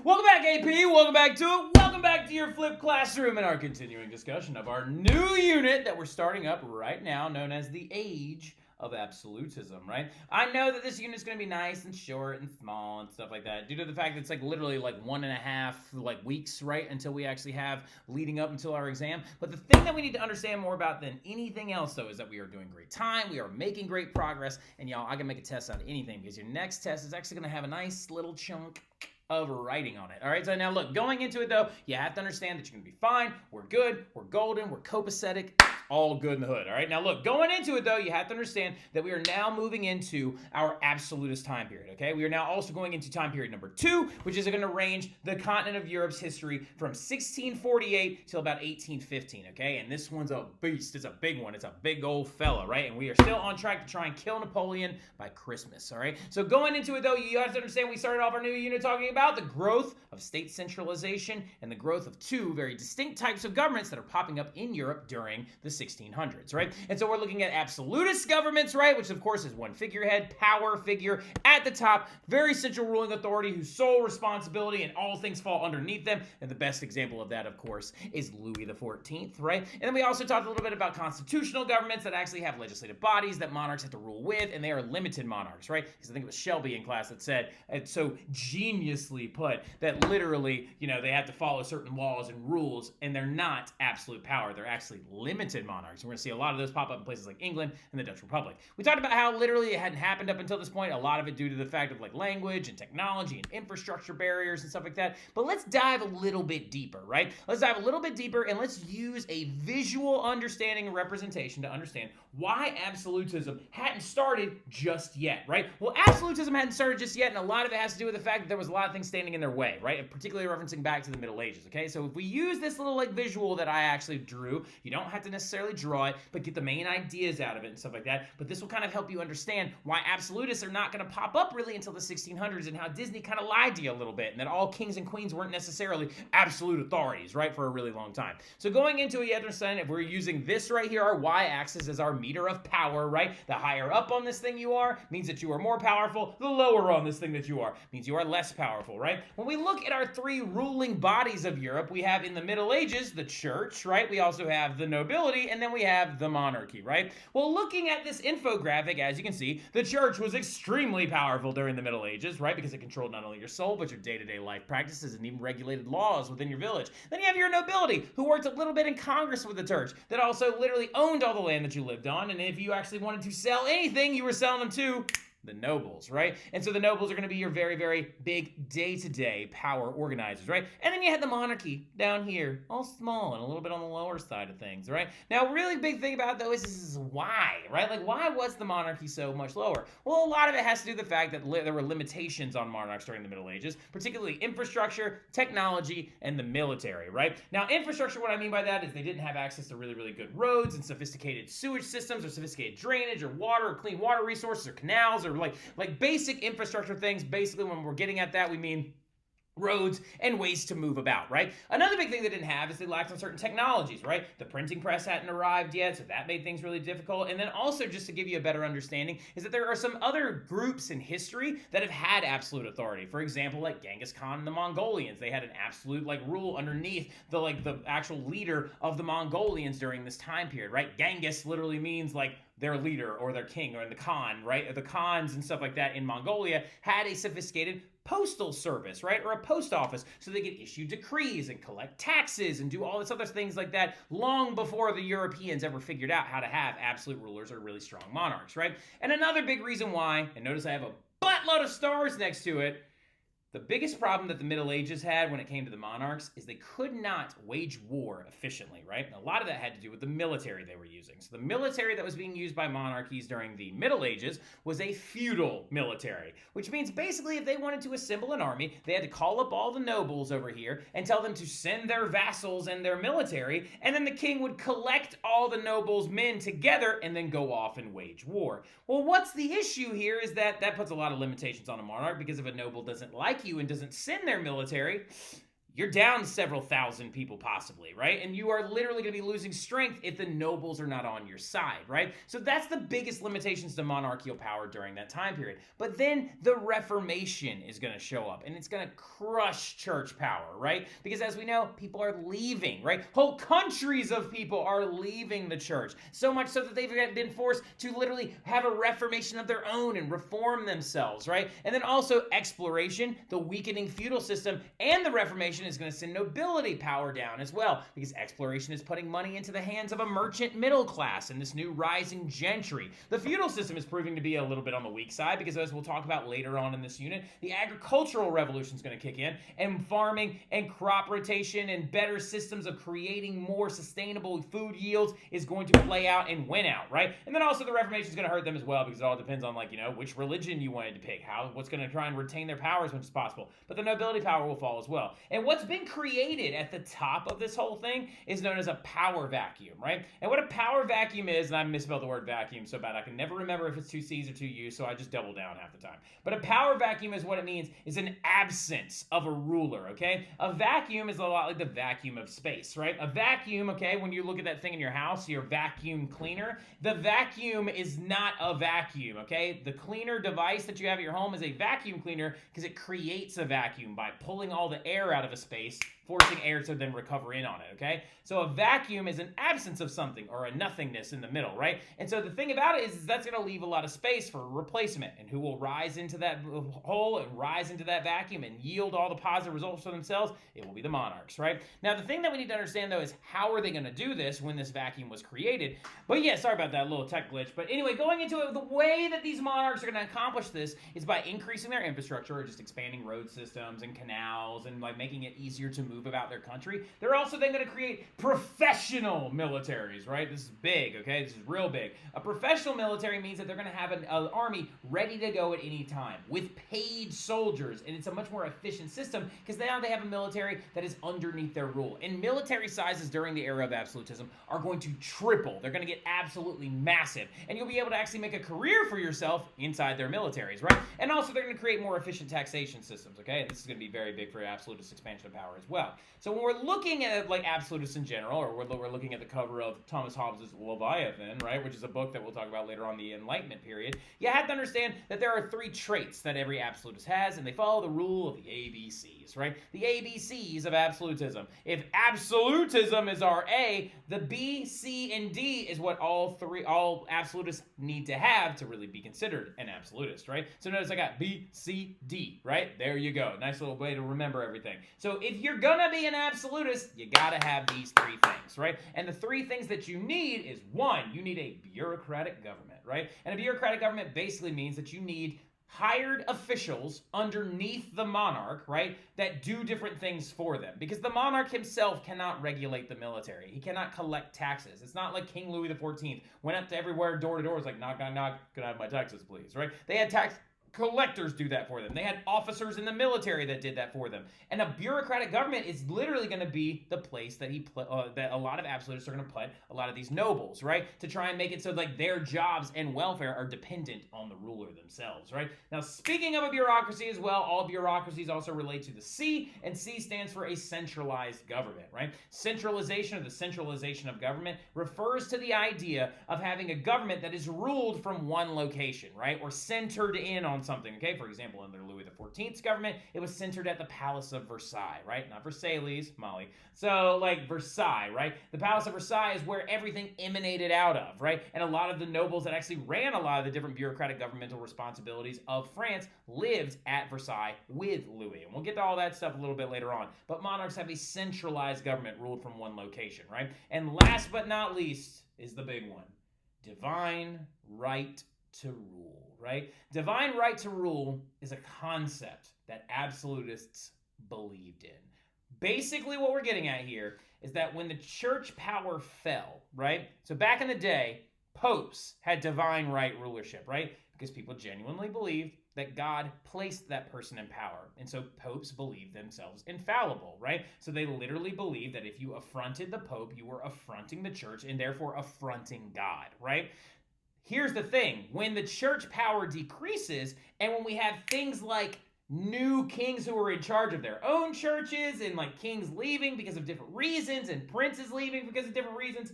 Welcome back, AP. Welcome back to it. Welcome back to your flipped classroom and our continuing discussion of our new unit that we're starting up right now, known as the Age of Absolutism, right? I know that this unit's going to be nice and short and small and stuff like that, due to the fact that it's like literally like 1.5 weeks, right, until we actually have leading up until our exam. But the thing that we need to understand more about than anything else, though, is that we are doing great time, we are making great progress, and y'all, I can make a test out of anything because your next test is actually going to have a nice little chunk of writing on it. All right, so now look, going into it though, you have to understand that you're gonna be fine. We're good, we're golden, we're copacetic, all good in the hood. All right, now look, going into it though, you have to understand that we are now moving into our absolutist time period. Okay, we are now also going into time period number 2, which is going to range the continent of Europe's history from 1648 till about 1815. Okay, and this one's a beast. It's a big one. It's a big old fella, right? And we are still on track to try and kill Napoleon by Christmas. All right, so going into it though, you have to understand we started off our new unit talking about the growth of state centralization and the growth of 2 very distinct types of governments that are popping up in Europe during the 1600s, right? And so we're looking at absolutist governments, right, which of course is one figurehead, power figure at the top, very central ruling authority whose sole responsibility and all things fall underneath them. And the best example of that, of course, is Louis XIV, right? And then we also talked a little bit about constitutional governments that actually have legislative bodies that monarchs have to rule with, and they are limited monarchs, right? Because I think it was Shelby in class that said, it's so geniusly put, that literally, they have to follow certain laws and rules, and they're not absolute power. They're actually limited monarchs. We're going to see a lot of those pop up in places like England and the Dutch Republic. We talked about how literally it hadn't happened up until this point, a lot of it due to the fact of language and technology and infrastructure barriers and stuff like that. But let's dive a little bit deeper, right? Let's dive a little bit deeper and let's use a visual understanding and representation to understand why absolutism hadn't started just yet, right? Well, absolutism hadn't started just yet, and a lot of it has to do with the fact that there was a lot of things standing in their way, right? And particularly referencing back to the Middle Ages, okay? So if we use this little visual that I actually drew, you don't have to necessarily draw it, but get the main ideas out of it and stuff like that. But this will kind of help you understand why absolutists are not going to pop up really until the 1600s, and how Disney kind of lied to you a little bit, and that all kings and queens weren't necessarily absolute authorities, right, for a really long time. So going into it, you have to understand, if we're using this right here, our y-axis as our meter of power, right? The higher up on this thing you are means that you are more powerful. The lower on this thing that you are means you are less powerful, right? When we look at our 3 ruling bodies of Europe, we have in the Middle Ages the church, right? We also have the nobility, and then we have the monarchy, right? Well, looking at this infographic, as you can see, the church was extremely powerful during the Middle Ages, right? Because it controlled not only your soul, but your day-to-day life practices and even regulated laws within your village. Then you have your nobility, who worked a little bit in Congress with the church, that also literally owned all the land that you lived on, and if you actually wanted to sell anything, you were selling them to the nobles, right? And so the nobles are going to be your very, very big day-to-day power organizers, right? And then you had the monarchy down here, all small and a little bit on the lower side of things, right? Now, really big thing about it, though, is why, right? Why was the monarchy so much lower? Well, a lot of it has to do with the fact that there were limitations on monarchs during the Middle Ages, particularly infrastructure, technology, and the military, right? Now, infrastructure, what I mean by that is they didn't have access to really, really good roads and sophisticated sewage systems or sophisticated drainage or water or clean water resources or canals or like basic infrastructure things. Basically, when we're getting at that, we mean roads and ways to move about, right? Another big thing they didn't have is they lacked on certain technologies, right? The printing press hadn't arrived yet, so that made things really difficult. And then also, just to give you a better understanding, is that there are some other groups in history that have had absolute authority. For example, like Genghis Khan and the Mongolians. They had an absolute rule underneath the actual leader of the Mongolians during this time period, right? Genghis literally means their leader or their king or the Khan, right? The Khans and stuff like that in Mongolia had a sophisticated postal service, right? Or a post office, so they could issue decrees and collect taxes and do all this other things like that long before the Europeans ever figured out how to have absolute rulers or really strong monarchs, right? And another big reason why, and notice I have a buttload of stars next to it, the biggest problem that the Middle Ages had when it came to the monarchs is they could not wage war efficiently, right? A lot of that had to do with the military they were using. So the military that was being used by monarchies during the Middle Ages was a feudal military, which means basically if they wanted to assemble an army, they had to call up all the nobles over here and tell them to send their vassals and their military, and then the king would collect all the nobles' men together and then go off and wage war. Well, what's the issue here is that puts a lot of limitations on a monarch, because if a noble doesn't like you and doesn't send their military, you're down several thousand people possibly, right? And you are literally going to be losing strength if the nobles are not on your side, right? So that's the biggest limitations to monarchical power during that time period. But then the Reformation is going to show up, and it's going to crush church power, right? Because as we know, people are leaving, right? Whole countries of people are leaving the church. So much so that they've been forced to literally have a reformation of their own and reform themselves, right? And then also exploration, the weakening feudal system, and the Reformation is going to send nobility power down as well, because exploration is putting money into the hands of a merchant middle class and this new rising gentry. The feudal system is proving to be a little bit on the weak side, because as we'll talk about later on in this unit, the agricultural revolution is going to kick in, and farming and crop rotation and better systems of creating more sustainable food yields is going to play out and win out, right? And then also the Reformation is going to hurt them as well, because it all depends on, like, you know, which religion you wanted to pick, what's going to try and retain their power as much as possible. But the nobility power will fall as well. And what's been created at the top of this whole thing is known as a power vacuum, right? And what a power vacuum is, and I misspelled the word vacuum so bad I can never remember if it's two C's or two U's, so I just double down half the time. But a power vacuum is what it means is an absence of a ruler, okay? A vacuum is a lot like the vacuum of space, right? A vacuum, okay, when you look at that thing in your house, your vacuum cleaner, the vacuum is not a vacuum, okay? The cleaner device that you have at your home is a vacuum cleaner because it creates a vacuum by pulling all the air out of a space, forcing air to then recover in on it, okay? So a vacuum is an absence of something, or a nothingness in the middle, right? And so the thing about it is that's going to leave a lot of space for replacement, and who will rise into that hole and rise into that vacuum and yield all the positive results for themselves? It will be the monarchs, right? Now, the thing that we need to understand, though, is how are they going to do this when this vacuum was created? But yeah, sorry about that little tech glitch. But anyway, going into it, the way that these monarchs are going to accomplish this is by increasing their infrastructure, or just expanding road systems and canals, and like making it easier to move about their country. They're also then going to create professional militaries, right? This is big, okay? This is real big. A professional military means that they're going to have an army ready to go at any time with paid soldiers, and it's a much more efficient system because now they have a military that is underneath their rule. And military sizes during the era of absolutism are going to triple. They're going to get absolutely massive, and you'll be able to actually make a career for yourself inside their militaries, right? And also they're going to create more efficient taxation systems, okay? And this is going to be very big for absolutist expansion of power as well. So when we're looking at like absolutists in general, or we're looking at the cover of Thomas Hobbes' Leviathan, right, which is a book that we'll talk about later on, the Enlightenment period, you have to understand that there are three traits that every absolutist has, and they follow the rule of the ABCs, right? The ABCs of absolutism. If absolutism is our A, the B, C, and D is what all absolutists need to have to really be considered an absolutist, right? So notice I got B, C, D, right? There you go. Nice little way to remember everything. So if you're gonna be an absolutist, you gotta have these three things, right? And the three things that you need is, one, you need a bureaucratic government, right? And a bureaucratic government basically means that you need hired officials underneath the monarch, right, that do different things for them. Because the monarch himself cannot regulate the military. He cannot collect taxes. It's not like King Louis XIV went up to everywhere, door to door, was like, knock, knock, knock, can I have my taxes, please, right? They had tax collectors do that for them. They had officers in the military that did that for them. And a bureaucratic government is literally going to be the place that that a lot of absolutists are going to put a lot of these nobles, right? To try and make it so like their jobs and welfare are dependent on the ruler themselves, right? Now, speaking of a bureaucracy as well, all bureaucracies also relate to the C, and C stands for a centralized government, right? Centralization, or the centralization of government, refers to the idea of having a government that is ruled from one location, right? Or centered in on something, okay? For example, under Louis XIV's government, it was centered at the Palace of Versailles, right? Not Versailles, Molly. So, like, Versailles, right? The Palace of Versailles is where everything emanated out of, right? And a lot of the nobles that actually ran a lot of the different bureaucratic governmental responsibilities of France lived at Versailles with Louis. And we'll get to all that stuff a little bit later on. But monarchs have a centralized government ruled from one location, right? And last but not least is the big one: divine right to rule, right? Divine right to rule is a concept that absolutists believed in. Basically, what we're getting at here is that when the church power fell, right? So back in the day, popes had divine right rulership, right? Because people genuinely believed that God placed that person in power. And so popes believed themselves infallible, right? So they literally believed that if you affronted the pope, you were affronting the church and therefore affronting God, right? Here's the thing: when the church power decreases, and when we have things like new kings who were in charge of their own churches, and like kings leaving because of different reasons and princes leaving because of different reasons,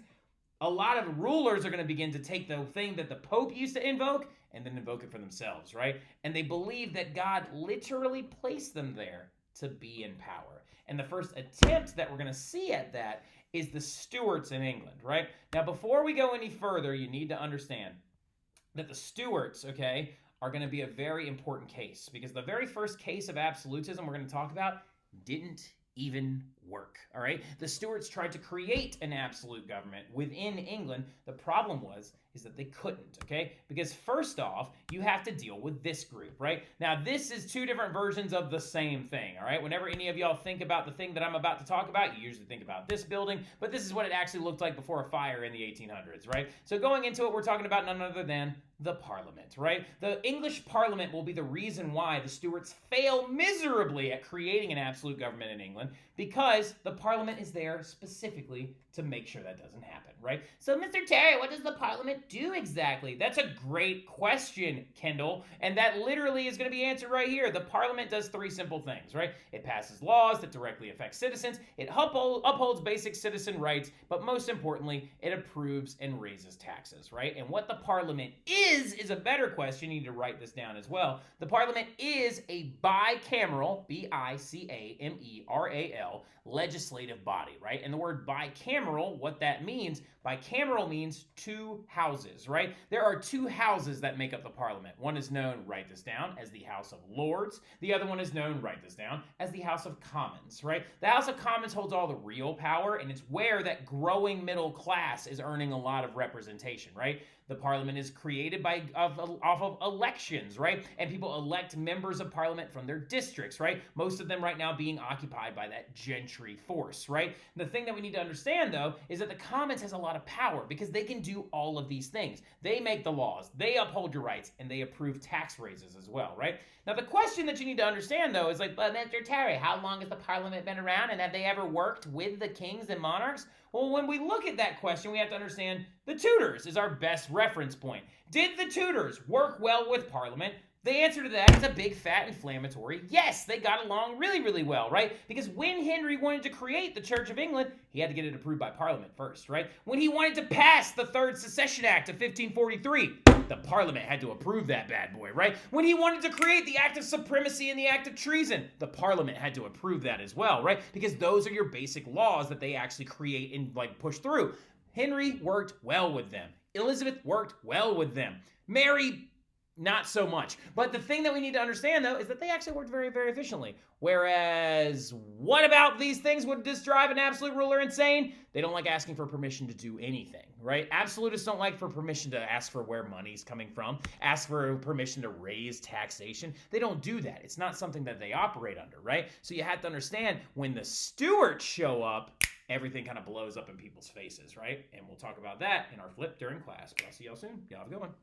a lot of rulers are going to begin to take the thing that the Pope used to invoke and then invoke it for themselves, right? And they believe that God literally placed them there to be in power. And the first attempt that we're going to see at that is the Stuarts in England, right? Now, before we go any further, you need to understand that the Stuarts, okay, are going to be a very important case, because the very first case of absolutism we're going to talk about didn't even work, all right? The Stuarts tried to create an absolute government within England. The problem is that they couldn't, okay? Because first off, you have to deal with this group, right? Now, this is two different versions of the same thing, all right? Whenever any of y'all think about the thing that I'm about to talk about, you usually think about this building, but this is what it actually looked like before a fire in the 1800s, right? So going into it, we're talking about none other than the Parliament, right? The English Parliament will be the reason why the Stuarts fail miserably at creating an absolute government in England, because the Parliament is there specifically to make sure that doesn't happen, right? So, Mr. Terry, what does the Parliament do exactly? That's a great question, Kendall, and that literally is going to be answered right here. The Parliament does three simple things, right? It passes laws that directly affect citizens, it upholds basic citizen rights, but most importantly, it approves and raises taxes, right? And what the Parliament is a better question. You need to write this down as well. The Parliament is a bicameral, bicameral, legislative body, right? And the word bicameral, what that means, bicameral means two houses, right? There are two houses that make up the Parliament. One is known, write this down, as the House of Lords. The other one is known, write this down, as the House of Commons, right? The House of Commons holds all the real power, and it's where that growing middle class is earning a lot of representation, right? The Parliament is created off of elections, right? And people elect members of Parliament from their districts, right? Most of them right now being occupied by that gentry force, right? The thing that we need to understand, though, is that the Commons has a lot of power because they can do all of these things. They make the laws, they uphold your rights, and they approve tax raises as well, right? Now, the question that you need to understand, though, is like, but Mr. Terry, how long has the Parliament been around, and have they ever worked with the kings and monarchs? Well, when we look at that question, we have to understand the Tudors is our best reference point. Did the Tudors work well with Parliament? The answer to that is a big, fat, inflammatory yes. They got along really, really well, right? Because when Henry wanted to create the Church of England, he had to get it approved by Parliament first, right? When he wanted to pass the Third Secession Act of 1543, the Parliament had to approve that bad boy, right? When he wanted to create the Act of Supremacy and the Act of Treason, the Parliament had to approve that as well, right? Because those are your basic laws that they actually create and push through. Henry worked well with them. Elizabeth worked well with them. Mary, not so much. But the thing that we need to understand, though, is that they actually worked very, very efficiently. Whereas, what about these things would just drive an absolute ruler insane? They don't like asking for permission to do anything, right? Absolutists don't like for permission to ask for where money's coming from, ask for permission to raise taxation. They don't do that. It's not something that they operate under, right? So you have to understand, when the Stuarts show up, everything kind of blows up in people's faces, right? And we'll talk about that in our flip during class. But I'll see y'all soon. Y'all have a good one.